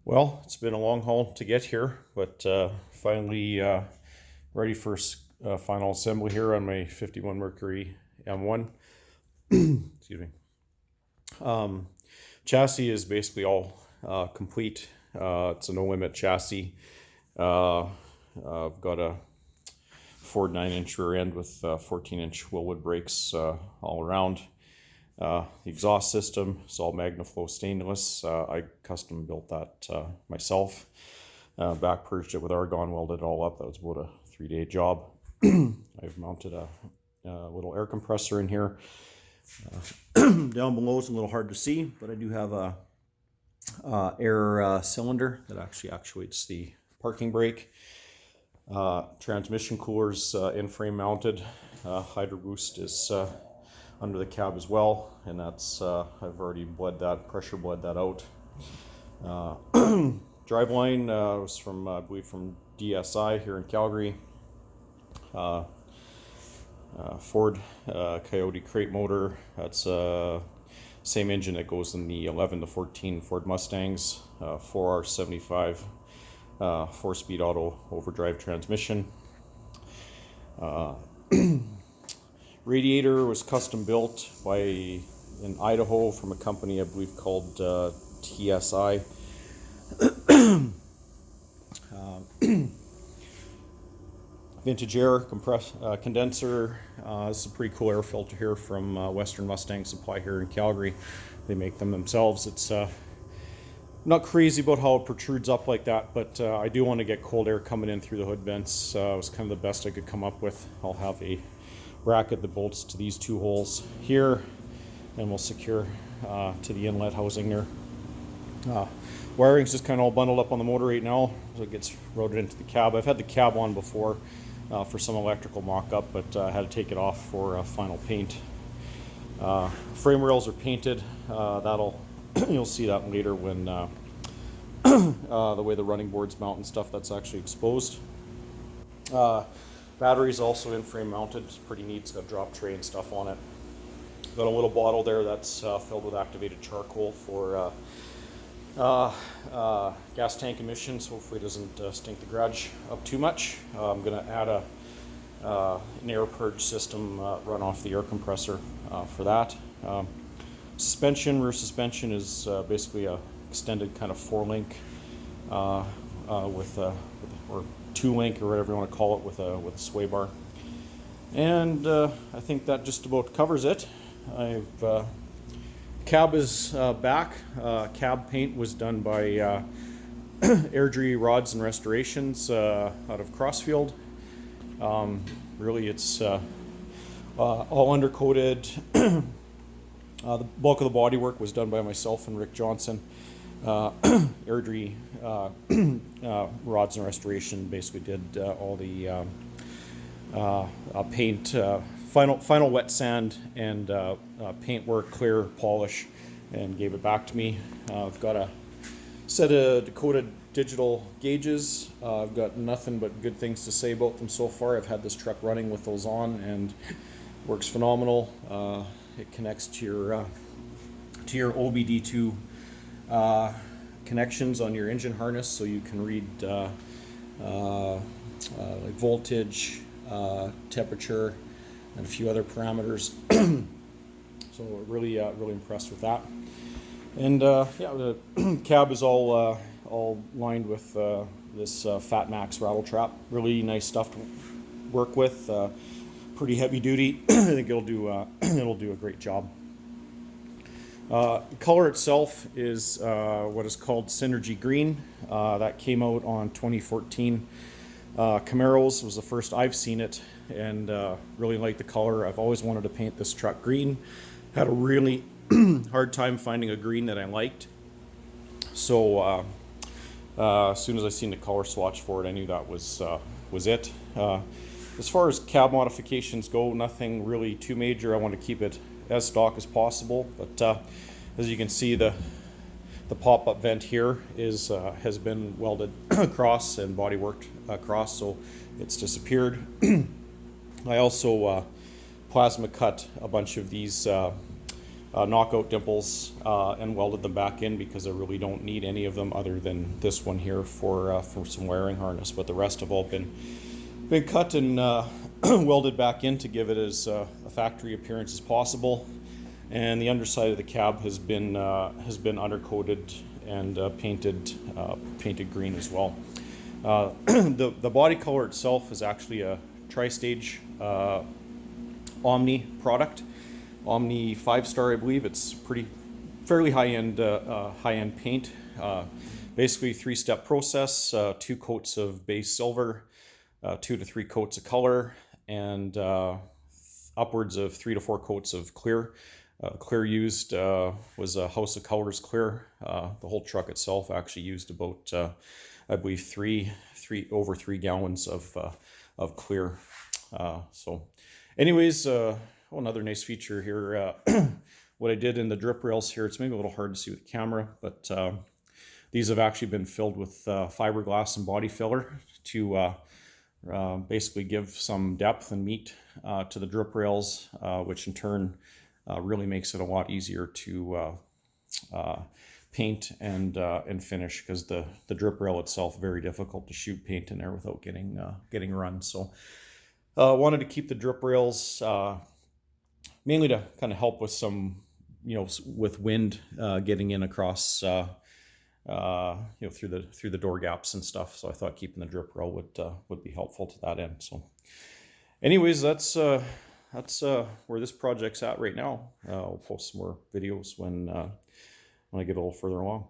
Well, it's been a long haul to get here, but finally ready for final assembly here on my 51 Mercury M1. Excuse me. Chassis is basically all complete. It's a no-limit chassis. I've got a Ford 9-inch rear end with 14-inch Wilwood brakes all around. The exhaust system is all MagnaFlow stainless. I custom built that myself. Back purged it with argon, welded it all up. That was about a 3-day job. I've mounted a little air compressor in here. Down below is a little hard to see, but I do have a air cylinder that actually actuates the parking brake. Transmission coolers in-frame mounted. Hydro boost is under the cab as well, and that's I've already pressure bled that out. Driveline was from I believe from DSI here in Calgary. Ford Coyote crate motor. That's same engine that goes in the 11 to 14 Ford Mustangs. 4R75 4-speed auto overdrive transmission. Radiator was custom built in Idaho from a company I believe called TSI. Vintage air condenser. This is a pretty cool air filter here from Western Mustang Supply here in Calgary. They make them themselves. It's not crazy about how it protrudes up like that, but I do want to get cold air coming in through the hood vents. It was kind of the best I could come up with. I'll have a bracket that bolts to these two holes here, and we'll secure to the inlet housing there. Wiring's just kind of all bundled up on the motor right now, so it gets routed into the cab. I've had the cab on before for some electrical mock-up, but I had to take it off for final paint. Frame rails are painted. You'll see that later when the way the running boards mount and stuff, that's actually exposed. Battery's also in-frame mounted. It's pretty neat. It's got a drop tray and stuff on it. Got a little bottle there that's filled with activated charcoal for gas tank emissions. Hopefully it doesn't stink the garage up too much. I'm going to add an air purge system run off the air compressor for that. Rear suspension is basically a extended kind of 4-link or 2-link or whatever you want to call it with a sway bar. And I think that just about covers it. Cab is back. Cab paint was done by Airdrie Rods and Restorations out of Crossfield. Really, it's all undercoated. The bulk of the bodywork was done by myself and Rick Johnson. Airdrie Rods and Restoration basically did all the paint, final wet sand and paint work, clear polish, and gave it back to me. I've got a set of Dakota digital gauges. I've got nothing but good things to say about them so far. I've had this truck running with those on and works phenomenal. It connects to your OBD2 connections on your engine harness, so you can read like voltage, temperature, and a few other parameters. So we're really impressed with that. And yeah, the cab is all lined with this Fat Max rattle trap. Really nice stuff to work with. Pretty heavy duty. I think it'll do a great job. The color itself is what is called Synergy Green. That came out on 2014 Camaros. Was the first I've seen it, and really like the color. I've always wanted to paint this truck green. Had a really hard time finding a green that I liked. So as soon as I seen the color swatch for it, I knew that was it. As far as cab modifications go, nothing really too major. I want to keep it as stock as possible, but as you can see, the pop-up vent here has been welded across and body worked across, so it's disappeared. I also plasma cut a bunch of these knockout dimples and welded them back in because I really don't need any of them other than this one here for some wiring harness. But the rest have all been cut and welded back in to give it as a factory appearance as possible. And the underside of the cab has been undercoated and painted green as well. The body color itself is actually a tri-stage Omni product, Omni 5-star, I believe. It's fairly high-end paint. Basically 3-step process: 2 coats of base silver, 2 to 3 coats of color, and upwards of 3 to 4 coats of clear. Clear used was a House of Colors clear. The whole truck itself actually used about, I believe, over 3 gallons of clear. So, anyways, another nice feature here. What I did in the drip rails here, it's maybe a little hard to see with the camera, but these have actually been filled with fiberglass and body filler to basically give some depth and meat to the drip rails, which in turn really makes it a lot easier to paint and finish, because the drip rail itself, very difficult to shoot paint in there without getting run. So wanted to keep the drip rails mainly to kind of help with some, with wind getting in across through the door gaps and stuff. So I thought keeping the drip rail would be helpful to that end. So anyways, that's where this project's at right now. I'll post some more videos when I get a little further along.